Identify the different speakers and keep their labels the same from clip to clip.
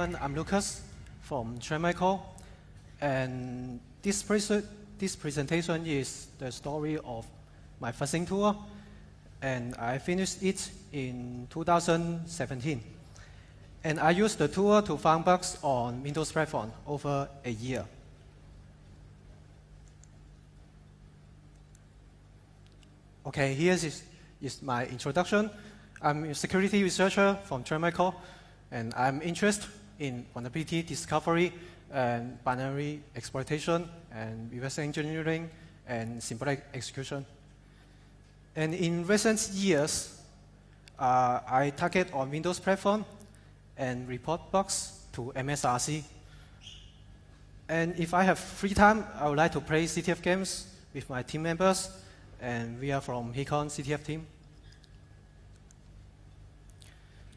Speaker 1: everyone. I'm Lucas from Tremico, and this presentation is the story of my fuzzing tour, and I finished it in 2017. And I used the tool to find bugs on Windows platform over a year. Okay, here is my introduction. I'm a security researcher from Tremico, and I'm interested in vulnerability discovery and binary exploitation and reverse engineering and symbolic execution. And in recent years, I target on Windows platform and report bugs to MSRC. And if I have free time, I would like to play CTF games with my team members, and we are from Hikon CTF team.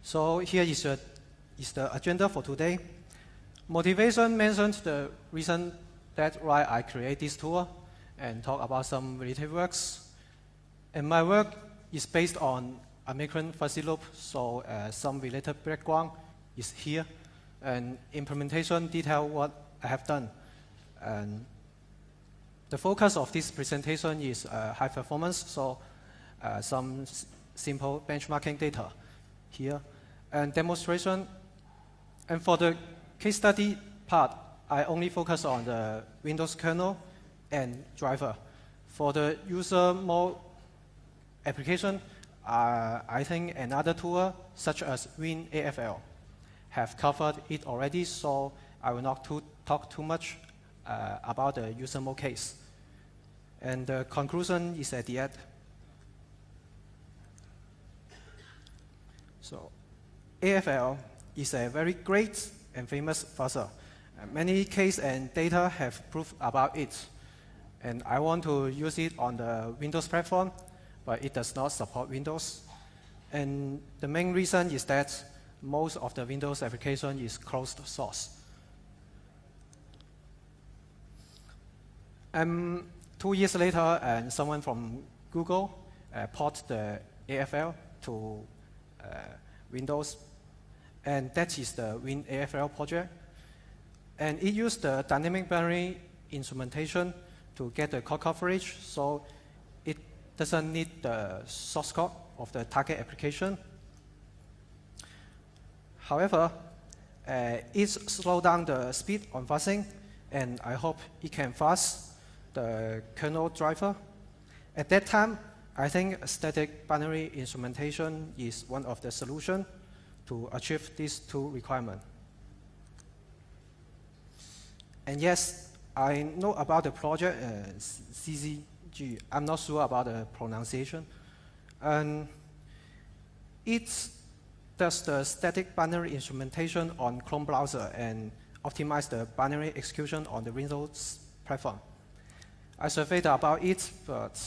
Speaker 1: So here is the agenda for today. Motivation mentioned the reason that why I create this tool and talk about some related works. And my work is based on American fuzzy loop, so some related background is here. And implementation detail what I have done. And the focus of this presentation is high performance, so some simple benchmarking data here. And demonstration. And for the case study part, I only focus on the Windows kernel and driver. For the user mode application, I think another tool, such as WinAFL, have covered it already, so I will not talk too much about the user mode case. And the conclusion is at the end. So, AFL is a very great and famous fuzzer. Many cases and data have proof about it. And I want to use it on the Windows platform, but it does not support Windows. And the main reason is that most of the Windows application is closed source. 2 years later, and someone from Google port the AFL to Windows, and that is the WinAFL project. And it used the dynamic binary instrumentation to get the code coverage, so it doesn't need the source code of the target application. However, it slows down the speed on fuzzing, and I hope it can fuzz the kernel driver. At that time, I think static binary instrumentation is one of the solutions to achieve these two requirements. And yes, I know about the project CCG. I'm not sure about the pronunciation. And it does the static binary instrumentation on Chrome browser and optimize the binary execution on the Windows platform. I surveyed about it, but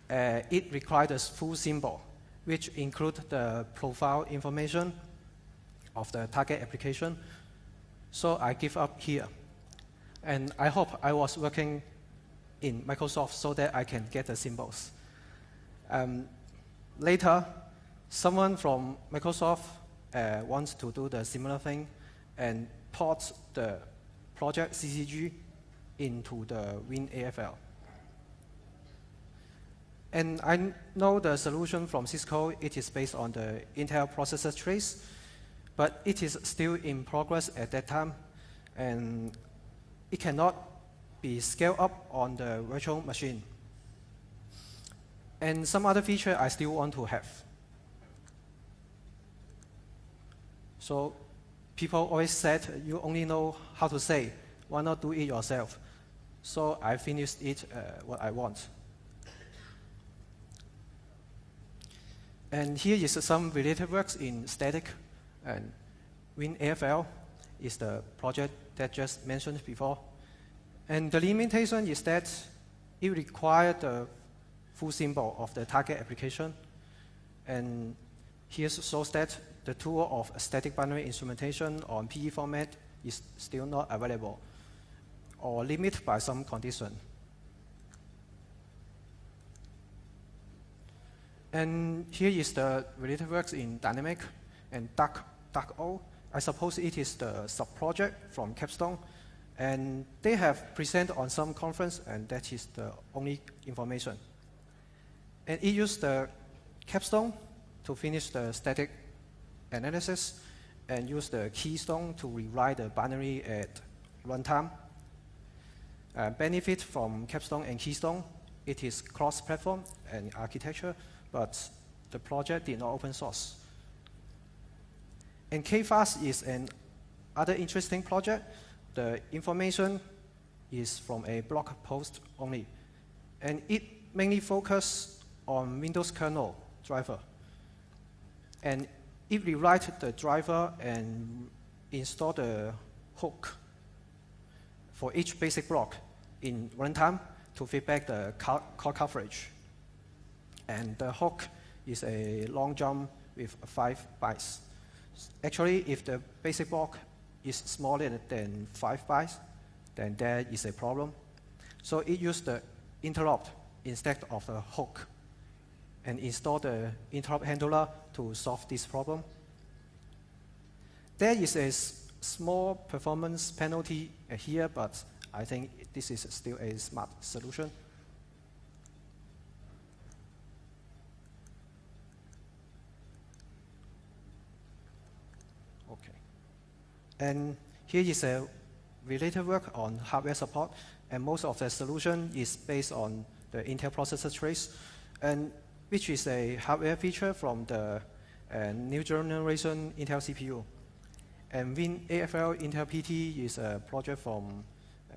Speaker 1: it requires full symbol, which include the profile information of the target application. So I give up here. And I hope I was working in Microsoft so that I can get the symbols. Later, someone from Microsoft wants to do the similar thing and port the project CCG into the WinAFL. And I know the solution from Cisco, it is based on the Intel processor trace, but it is still in progress at that time, and it cannot be scaled up on the virtual machine. And some other feature I still want to have. So people always said, you only know how to say, why not do it yourself? So I finished it what I want. And here is some related works in static. And WinAFL is the project that just mentioned before. And the limitation is that it requires the full symbol of the target application. And here shows that the tool of static binary instrumentation on PE format is still not available, or limited by some condition. And here is the related works in dynamic and dark O. I suppose it is the sub-project from Capstone, and they have presented on some conference, and that is the only information. And it used the Capstone to finish the static analysis and use the keystone to rewrite the binary at runtime. Benefit from Capstone and Keystone, it is cross-platform and architecture, but the project did not open source. And KFast is another interesting project. The information is from a blog post only, and it mainly focuses on Windows kernel driver. And it rewrites the driver and install the hook for each basic block in runtime to feedback the call coverage. And the hook is a long jump with 5 bytes. Actually, if the basic block is smaller than 5 bytes, then there is a problem. So it used the interrupt instead of the hook and install the interrupt handler to solve this problem. There is a small performance penalty here, but I think this is still a smart solution. Okay. And here is a related work on hardware support, and most of the solution is based on the Intel processor trace, and which is a hardware feature from the new generation Intel CPU. And WinAFL Intel PT is a project from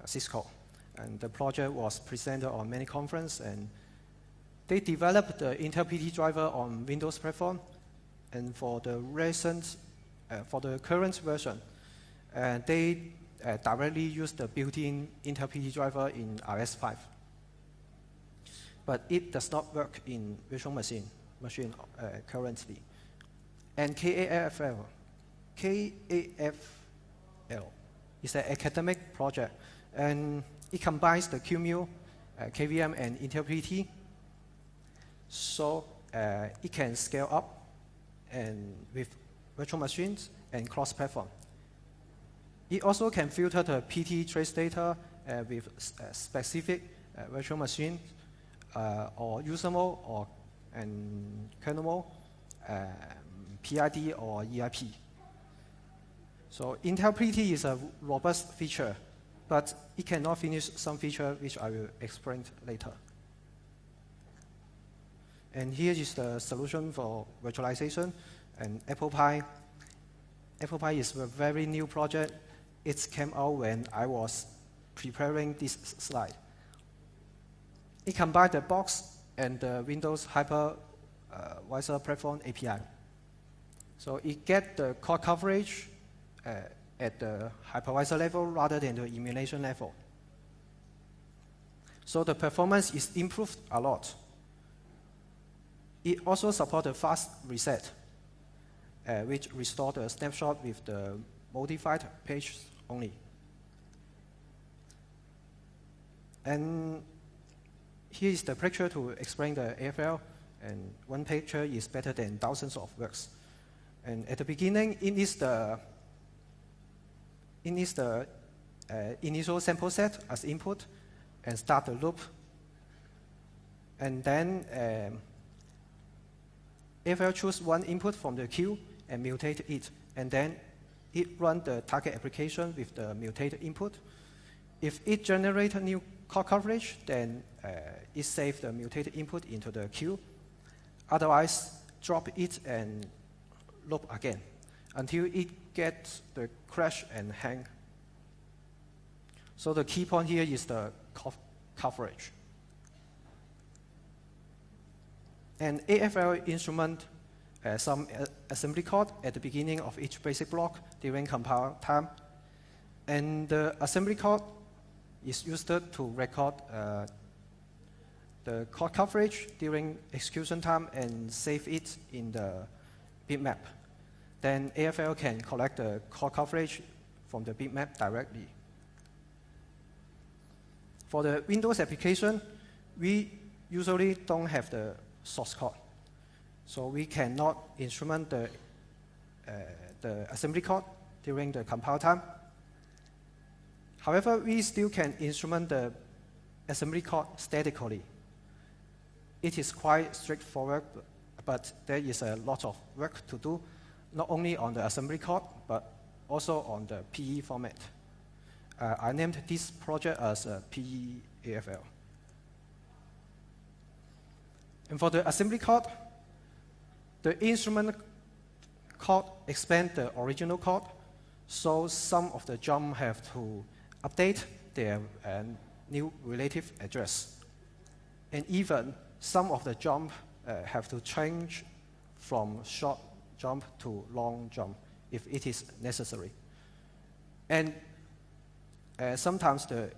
Speaker 1: Cisco, and the project was presented on many conferences, and they developed the Intel PT driver on Windows platform, and for the current version, they directly use the built-in Intel PT driver in RS5. But it does not work in virtual machine currently. And KAFL is an academic project, and it combines the QMU, KVM, and Intel PT, so it can scale up and with virtual machines and cross-platform. It also can filter the PT trace data with specific virtual machine or user mode or kernel mode, PID or EIP. So Intel PT is a robust feature, but it cannot finish some feature which I will explain later. And here is the solution for virtualization and Apple Pie. Apple Pie is a very new project. It came out when I was preparing this slide. It combined the box and the Windows hypervisor platform API. So it gets the call coverage at the hypervisor level rather than the emulation level. So the performance is improved a lot. It also supports a fast reset, which restores the snapshot with the modified page only. And here is the picture to explain the AFL, and one picture is better than thousands of works. And at the beginning, it needs the initial sample set as input and start the loop. And then AFL choose one input from the queue and mutate it. And then it runs the target application with the mutated input. If it generates a new call coverage, then it saves the mutated input into the queue. Otherwise, drop it and loop again until it gets the crash and hang. So the key point here is the coverage. And AFL instrument some assembly code at the beginning of each basic block during compile time. And the assembly code is used to record the code coverage during execution time and save it in the bitmap. Then AFL can collect the code coverage from the bitmap directly. For the Windows application, we usually don't have the source code. So we cannot instrument the assembly code during the compile time. However, we still can instrument the assembly code statically. It is quite straightforward, but there is a lot of work to do, not only on the assembly code, but also on the PE format. I named this project as PE-AFL. And for the assembly code, the instrument code expands the original code, so some of the jump have to update their new relative address. And even some of the jump have to change from short jump to long jump if it is necessary. And sometimes the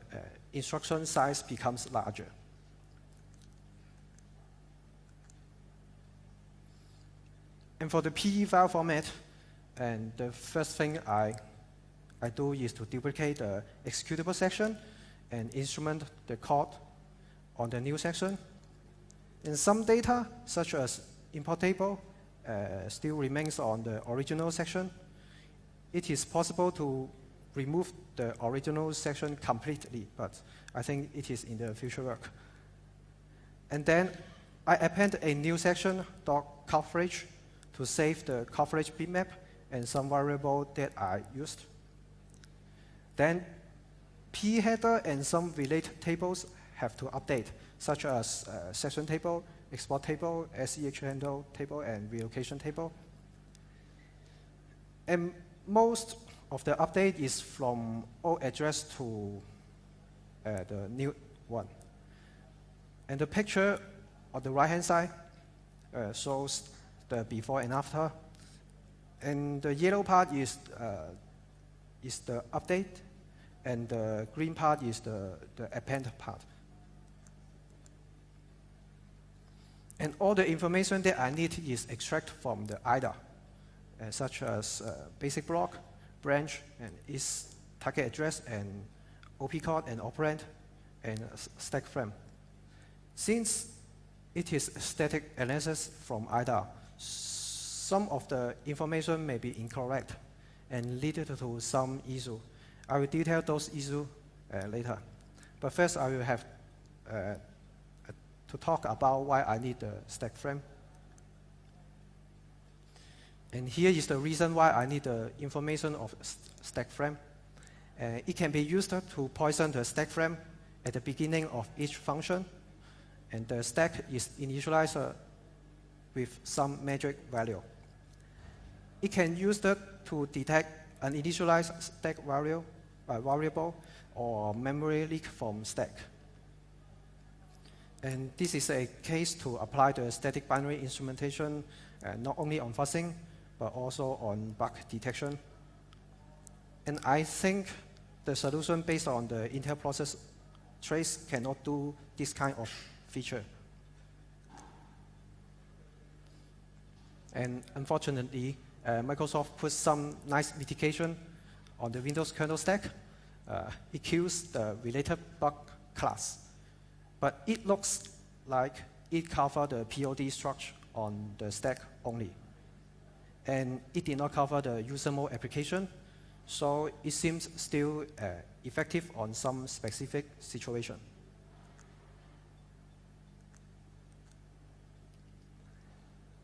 Speaker 1: instruction size becomes larger. And for the PE file format, and the first thing I do is to duplicate the executable section and instrument the code on the new section. And some data, such as import table, still remains on the original section. It is possible to remove the original section completely, but I think it is in the future work. And then I append a new section, .coverage, to save the coverage bitmap and some variable that I used. Then P header and some related tables have to update, such as section table, export table, SEH handle table, and relocation table. And most of the update is from old address to the new one. And the picture on the right-hand side shows the before and after. And the yellow part is the update, and the green part is the append part. And all the information that I need is extracted from the IDA, such as basic block, branch, and its target address, and OP code, and operand, and stack frame. Since it is static analysis from IDA, some of the information may be incorrect and lead to some issue. I will detail those issues later. But first, I will have to talk about why I need the stack frame. And here is the reason why I need the information of stack frame. It can be used to poison the stack frame at the beginning of each function, and the stack is initialized with some magic value. It can use that to detect an initialized stack variable or memory leak from stack. And this is a case to apply the static binary instrumentation not only on fuzzing, but also on bug detection. And I think the solution based on the Intel process trace cannot do this kind of feature. And unfortunately, Microsoft put some nice mitigation on the Windows kernel stack. It kills the related bug class. But it looks like it covers the POD structure on the stack only. And it did not cover the user mode application, so it seems still effective on some specific situation.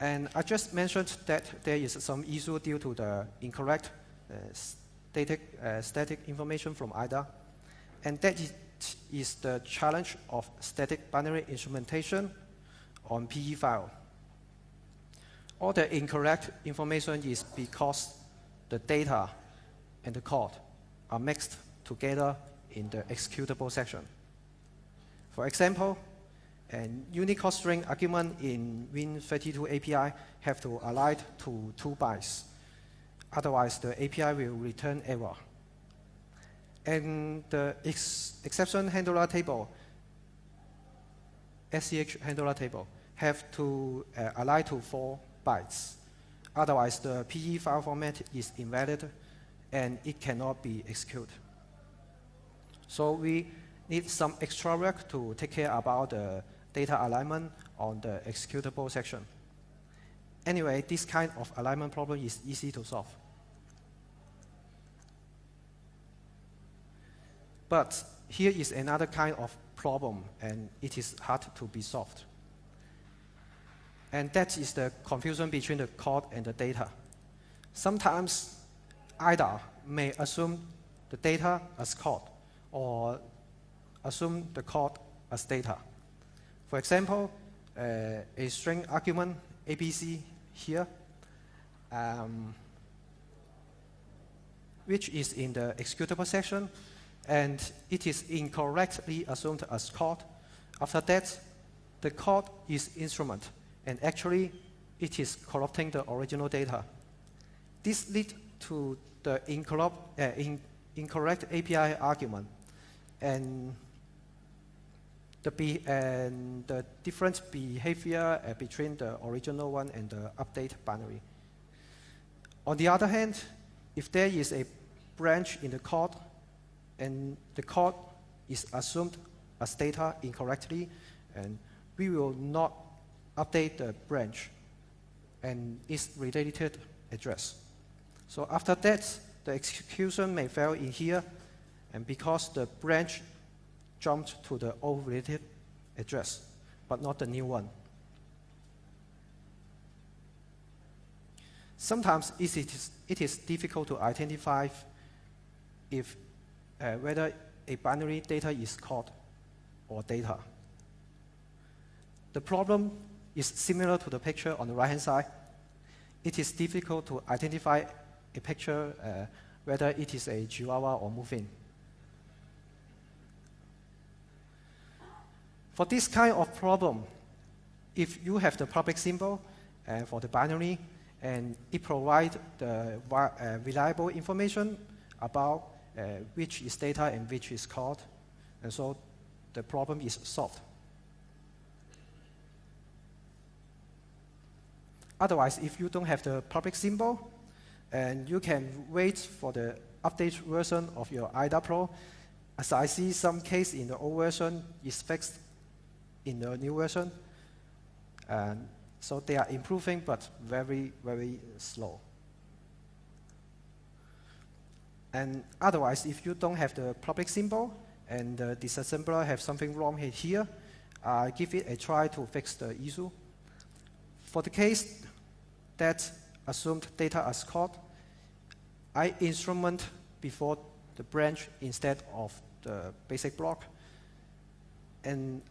Speaker 1: And I just mentioned that there is some issue due to the incorrect static information from IDA, and that is the challenge of static binary instrumentation on PE file. All the incorrect information is because the data and the code are mixed together in the executable section. For example, an Unicode string argument in Win32 API have to align to 2 bytes. Otherwise, the API will return error. And the exception handler table, SEH handler table, have to align to 4 bytes. Otherwise, the PE file format is invalid and it cannot be executed. So we need some extra work to take care about the data alignment on the executable section. Anyway, this kind of alignment problem is easy to solve. But here is another kind of problem, and it is hard to be solved. And that is the confusion between the code and the data. Sometimes IDA may assume the data as code, or assume the code as data. For example, a string argument ABC here, which is in the executable section, and it is incorrectly assumed as code. After that, the code is instrument, and actually it is corrupting the original data. This leads to the incorrect API argument, and the different behavior between the original one and the update binary. On the other hand, if there is a branch in the code, and the code is assumed as data incorrectly, and we will not update the branch and its related address. So after that, the execution may fail in here, and because the branch jumped to the old related address, but not the new one. Sometimes it is difficult to identify if whether a binary data is code or data. The problem is similar to the picture on the right-hand side. It is difficult to identify a picture whether it is a Chihuahua or moving. For this kind of problem, if you have the public symbol for the binary, and it provides the reliable information about which is data and which is code, and so the problem is solved. Otherwise, if you don't have the public symbol, and you can wait for the update version of your IDA Pro, as I see some case in the old version is fixed in the new version, and so they are improving, but very, very slow. And otherwise, if you don't have the public symbol and the disassembler have something wrong here, give it a try to fix the issue. For the case that assumed data as code, I instrument before the branch instead of the basic block, and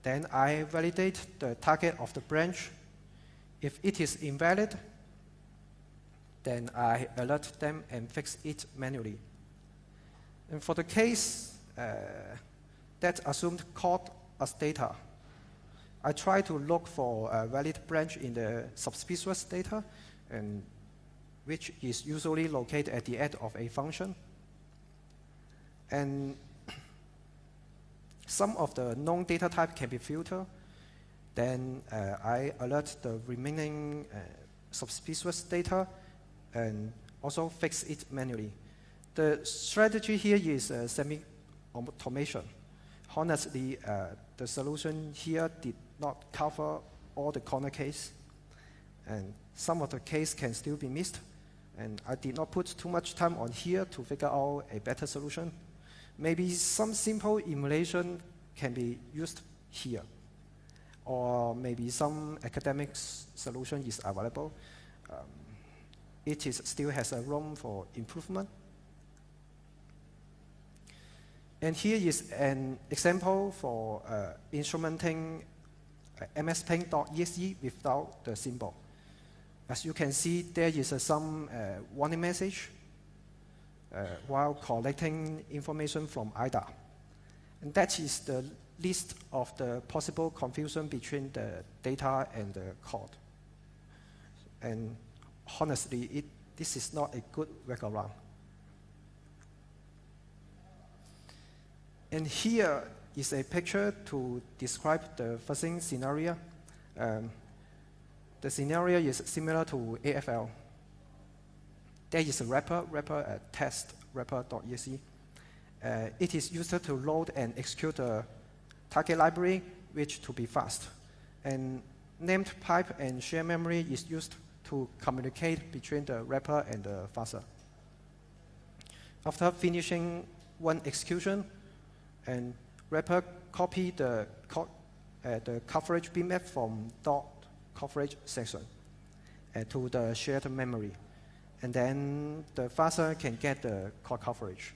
Speaker 1: then I validate the target of the branch. If it is invalid, then I alert them and fix it manually. And for the case that assumed code as data, I try to look for a valid branch in the subspecies data, and which is usually located at the end of a function. And some of the known data type can be filtered. Then I alert the remaining subspecies data and also fix it manually. The strategy here is semi-automation. Honestly, the solution here did not cover all the corner case, and some of the case can still be missed, and I did not put too much time on here to figure out a better solution. Maybe some simple emulation can be used here, or maybe some academic solution is available. It still has a room for improvement. And here is an example for instrumenting msping.exe without the symbol. As you can see, there is some warning message while collecting information from IDA. And that is the list of the possible confusion between the data and the code. And honestly, this is not a good workaround. And here is a picture to describe the fuzzing scenario. The scenario is similar to AFL. There is a wrapper test wrapper.exe. It is used to load and execute the target library, which to be fast. And named pipe and share memory is used to communicate between the wrapper and the fuzzer. After finishing one execution, And wrapper copy the coverage bitmap from dot coverage section to the shared memory. And then the fuzzer can get the core coverage.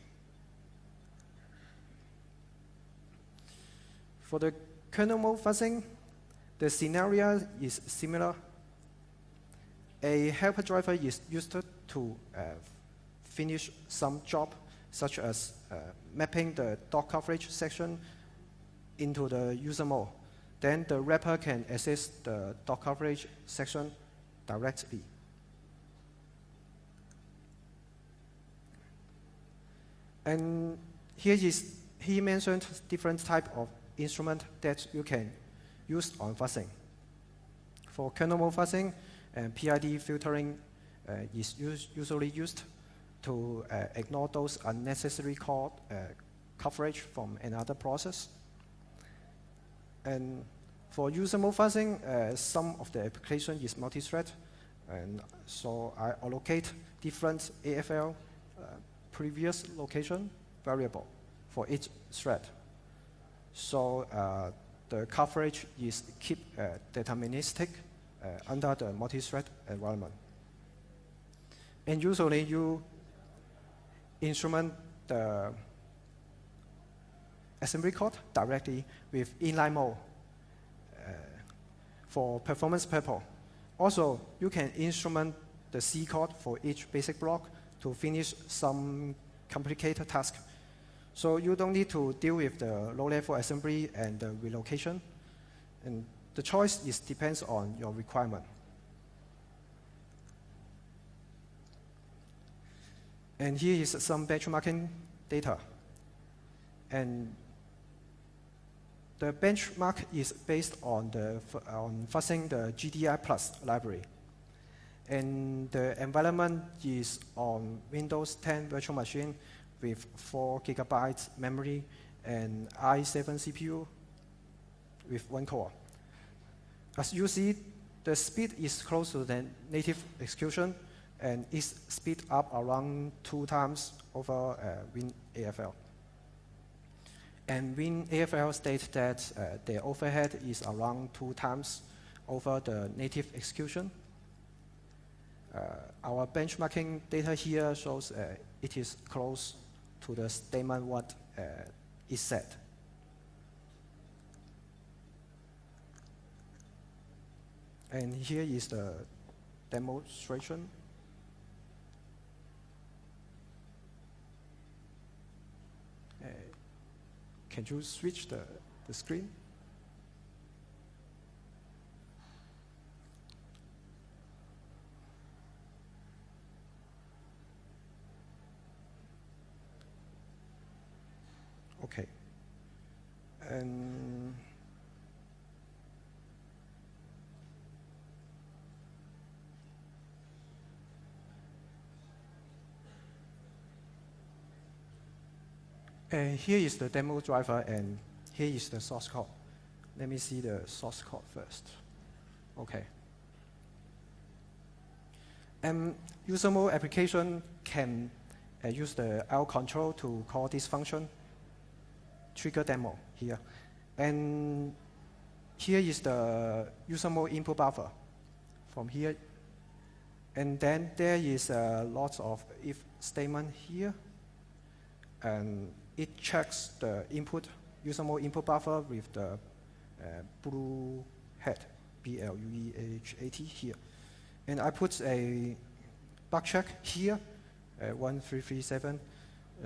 Speaker 1: For the kernel mode fuzzing, the scenario is similar. A helper driver is used to finish some job, such as mapping the dot coverage section into the user mode. Then the wrapper can access the dot coverage section directly. And he mentioned different type of instrument that you can use on fuzzing. For kernel mode fuzzing, PID filtering is usually used to ignore those unnecessary core coverage from another process. And for user mode fuzzing, some of the application is multi-thread, and so I allocate different AFL previous location variable for each thread. So the coverage is keep deterministic under the multi-thread environment. And usually you instrument the assembly code directly with inline mode for performance purpose. Also, you can instrument the C code for each basic block to finish some complicated task. So you don't need to deal with the low-level assembly and the relocation. And the choice depends on your requirement. And here is some benchmarking data. And the benchmark is based on fuzzing the GDI Plus library. And the environment is on Windows 10 virtual machine with 4 GB memory and i7 CPU with 1 core. As you see, the speed is close to the native execution, and it's speed up around 2 times over WinAFL. And WinAFL states that the overhead is around 2 times over the native execution. Our benchmarking data here shows it is close to the statement what is said. And here is the demonstration. Can you switch the screen? Okay. And here is the demo driver, and here is the source code. Let me see the source code first. Okay. User mode application can use the L control to call this function, trigger demo here. And here is the user mode input buffer from here. And then there is lots of if statement here. And it checks the input, user mode input buffer with the BlueHat, BlueHat here. And I put a bug check here, 1337.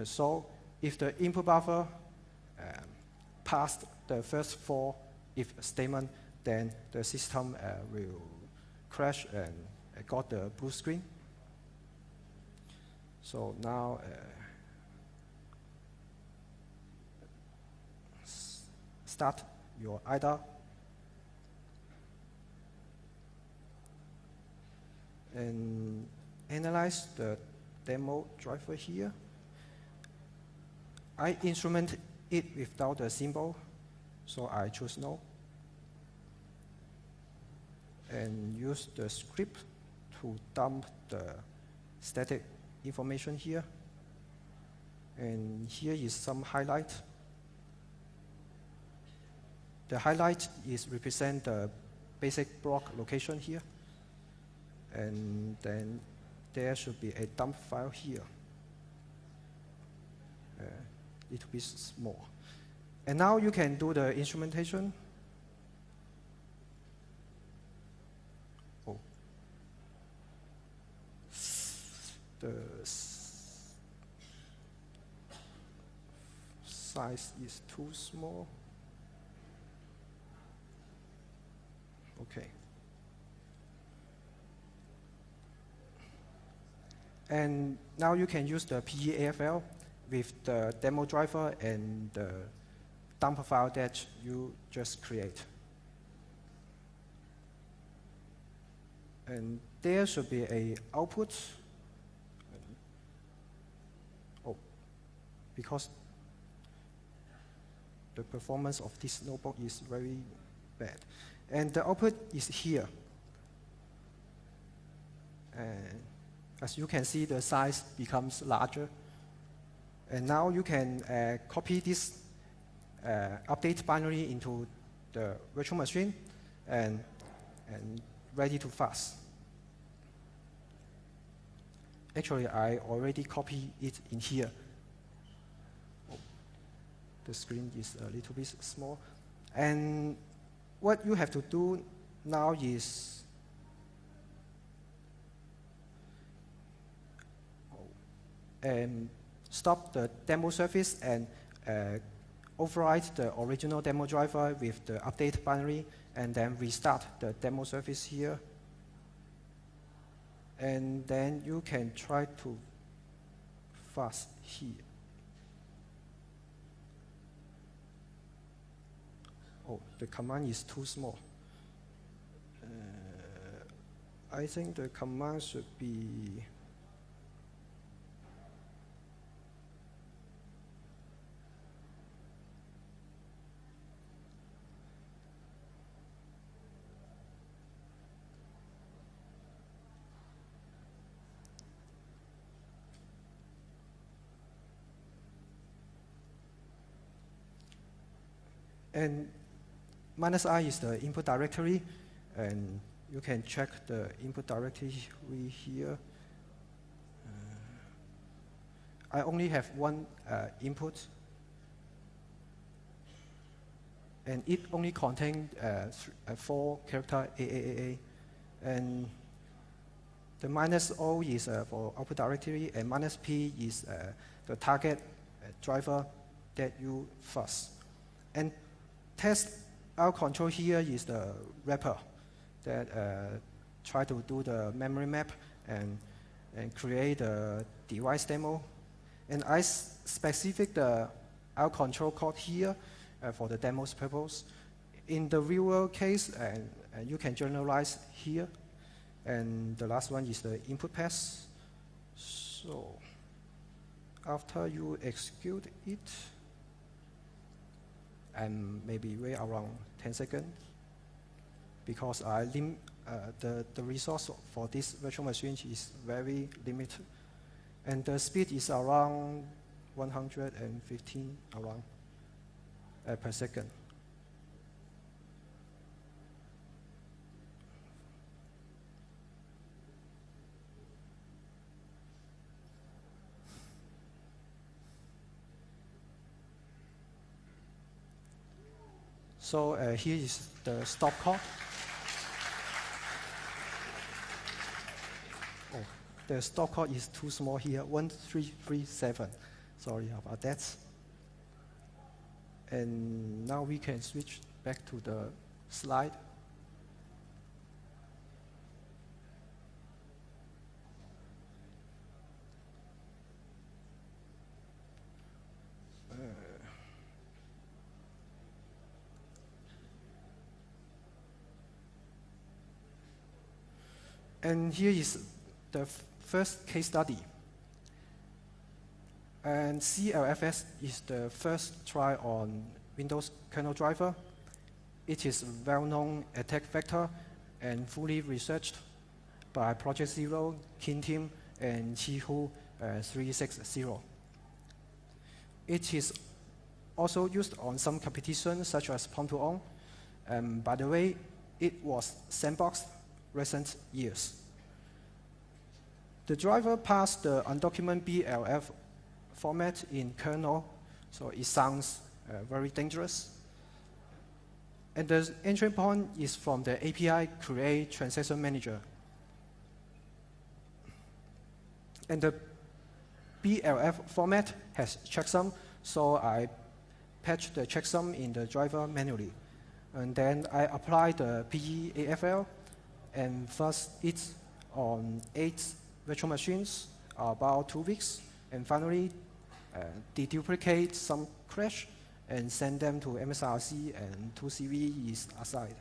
Speaker 1: So if the input buffer passed the first 4 if statement, then the system will crash and got the blue screen. So now, start your IDA. And analyze the demo driver here. I instrument it without the symbol, so I choose no. And use the script to dump the static information here. And here is some highlight. The highlight is represent the basic block location here. And then there should be a dump file here. Little bit small. And now you can do the instrumentation. Oh. The size is too small. Okay. And now you can use the PEAFL with the demo driver and the dump file that you just create. And there should be an output. Oh, because the performance of this notebook is very bad. And the output is here. And as you can see, the size becomes larger. And now you can copy this update binary into the virtual machine and ready to fast. Actually, I already copied it in here. Oh, the screen is a little bit small. And what you have to do now is stop the demo service and override the original demo driver with the update binary, and then restart the demo service here. And then you can try to fast here. Oh, the command is too small. I think the command should be and -I is the input directory, and you can check the input directory here. I only have one input, and it only contains 4 character AAAA, and the -O is for output directory, and -P is the target driver that you fast. And test out control here is the wrapper that try to do the memory map and create a device demo. And I specific the out control code here for the demo's purpose. In the real world case, you can generalize here. And the last one is the input pass. So after you execute it, and maybe wait around 10 seconds, because the resource for this virtual machine is very limited, and the speed is around 115 around per second. So here is the stop code. Oh, the stop code is too small here, 1337. Sorry about that. And now we can switch back to the slide. And here is the first case study. And CLFS is the first try on Windows kernel driver. It is a well-known attack vector and fully researched by Project Zero, Kin Team, and Chihu 360. It is also used on some competitions such as Pon2On. By the way, it was sandboxed recent years. The driver passed the undocumented BLF format in kernel, so it sounds very dangerous. And the entry point is from the API create transaction manager. And the BLF format has checksum, so I patch the checksum in the driver manually. And then I apply the PEAFL and first it on 8 virtual machines about 2 weeks. And finally, deduplicate some crash and send them to MSRC, and 2 CV is assigned.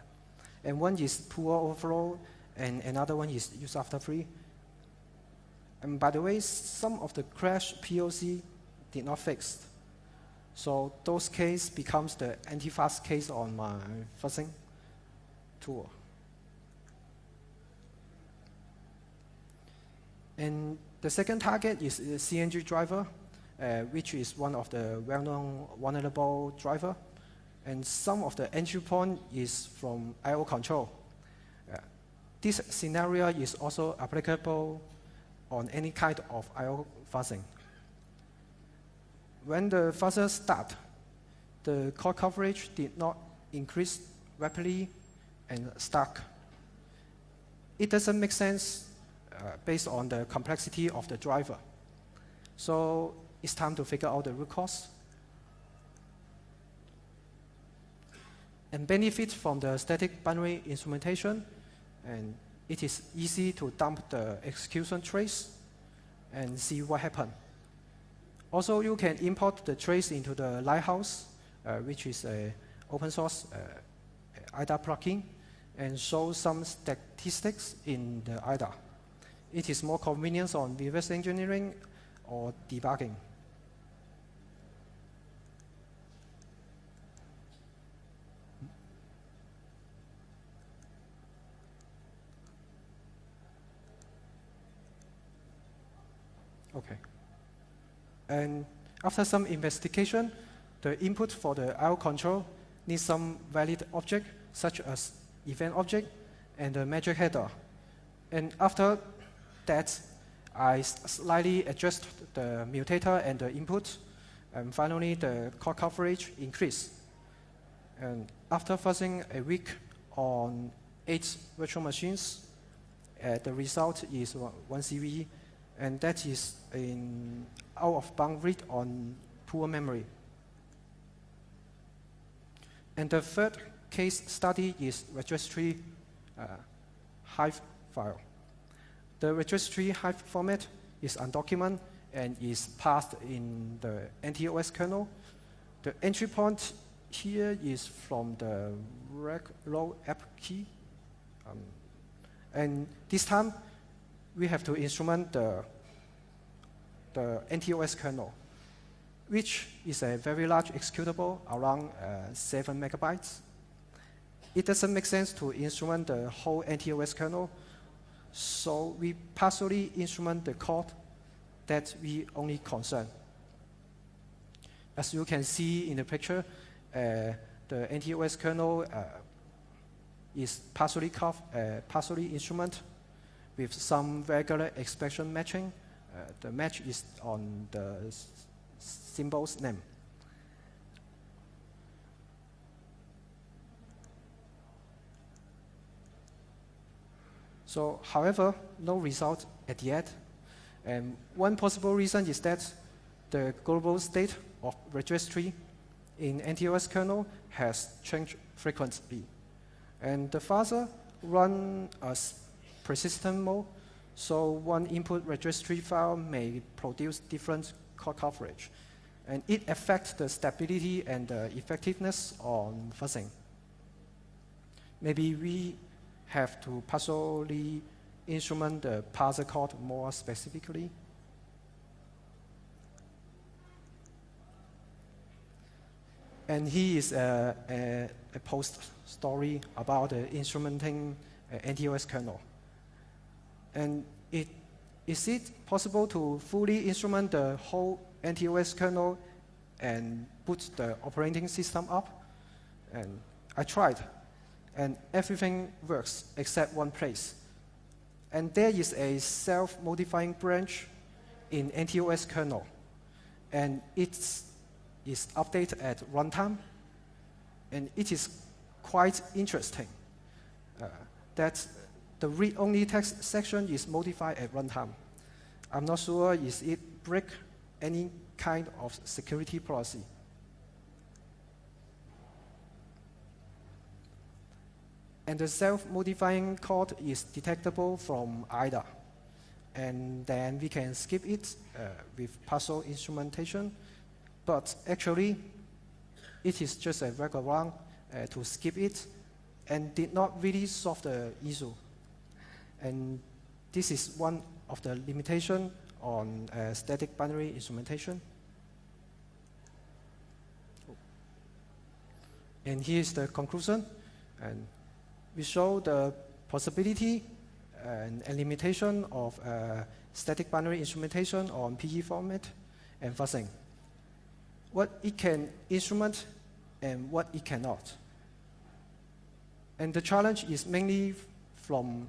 Speaker 1: And one is poor overflow, and another one is use after free. And by the way, some of the crash POC did not fix. So those case becomes the anti-fast case on my fuzzing tool. And the second target is the CNG driver, which is one of the well-known vulnerable driver. And some of the entry point is from I/O control. This scenario is also applicable on any kind of I/O fuzzing. When the fuzzer started, the core coverage did not increase rapidly and stuck. It doesn't make sense based on the complexity of the driver. So it's time to figure out the root cause. And benefit from the static binary instrumentation, and it is easy to dump the execution trace and see what happened. Also, you can import the trace into the Lighthouse, which is an open source IDA plugin, and show some statistics in the IDA. It is more convenient on reverse engineering or debugging. Okay. And after some investigation, the input for the I/O control needs some valid object, such as event object and the magic header. And after that, I slightly adjust the mutator and the input, and finally the core coverage increased. And after fuzzing a week on 8 virtual machines, the result is 1 CV, and that is in out of bound read on poor memory. And the third case study is registry Hive file. The registry Hive format is undocumented and is passed in the NTOS kernel. The entry point here is from the reg-row app key. And this time, we have to instrument the NTOS kernel, which is a very large executable, around 7 megabytes. It doesn't make sense to instrument the whole NTOS kernel, so we partially instrument the code that we only concern. As you can see in the picture, the NTOS kernel is partially instrument with some regular expression matching. The match is on the symbol's name. So, however, no result at the end. And one possible reason is that the global state of registry in NTOS kernel has changed frequently. And the fuzzer run as persistent mode, so one input registry file may produce different core coverage. And it affects the stability and the effectiveness on fuzzing. Maybe we have to partially instrument the parser code more specifically. And here is a post story about instrumenting NTOS kernel. And is it possible to fully instrument the whole NTOS kernel and boot the operating system up. And I tried, and everything works except one place. And there is a self-modifying branch in NTOS kernel, and it is updated at runtime. And it is quite interesting that the read-only text section is modified at runtime. I'm not sure if it break any kind of security policy. And the self-modifying code is detectable from IDA. And then we can skip it with partial instrumentation. But actually, it is just a workaround to skip it and did not really solve the issue. And this is one of the limitations on static binary instrumentation. And here's the conclusion. And we show the possibility and limitation of static binary instrumentation on PE format and fuzzing. What it can instrument and what it cannot. And the challenge is mainly from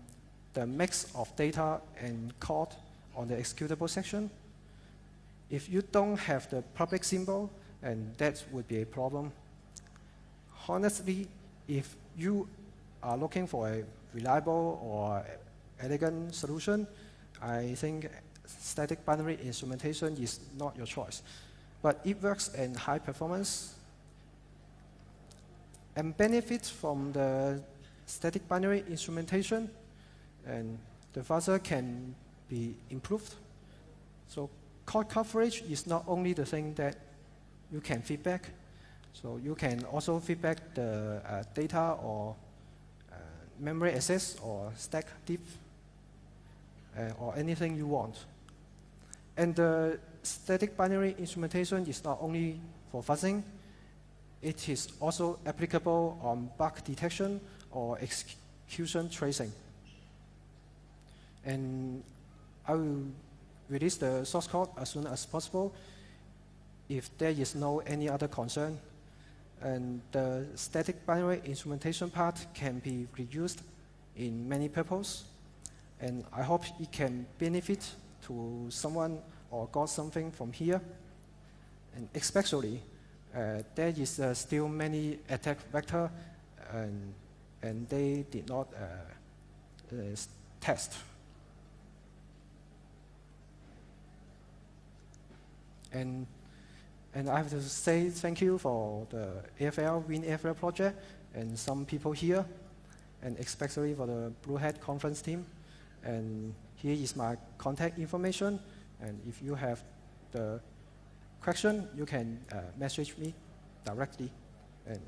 Speaker 1: the mix of data and code on the executable section. If you don't have the public symbol, and that would be a problem. Honestly, if you are looking for a reliable or elegant solution, I think static binary instrumentation is not your choice. But it works in high performance and benefits from the static binary instrumentation, and the fuzzer can be improved. So code coverage is not only the thing that you can feedback, so you can also feedback the data or memory access or stack diff or anything you want. And the static binary instrumentation is not only for fuzzing, it is also applicable on bug detection or execution tracing. And I will release the source code as soon as possible if there is no any other concern. And the static binary instrumentation part can be reused in many purposes. And I hope it can benefit to someone or got something from here. And especially, there is still many attack vector, and they did not test. And I have to say thank you for the AFL, Win AFL project, and some people here, and especially for the BlueHat conference team. And here is my contact information. And if you have the question, you can message me directly. And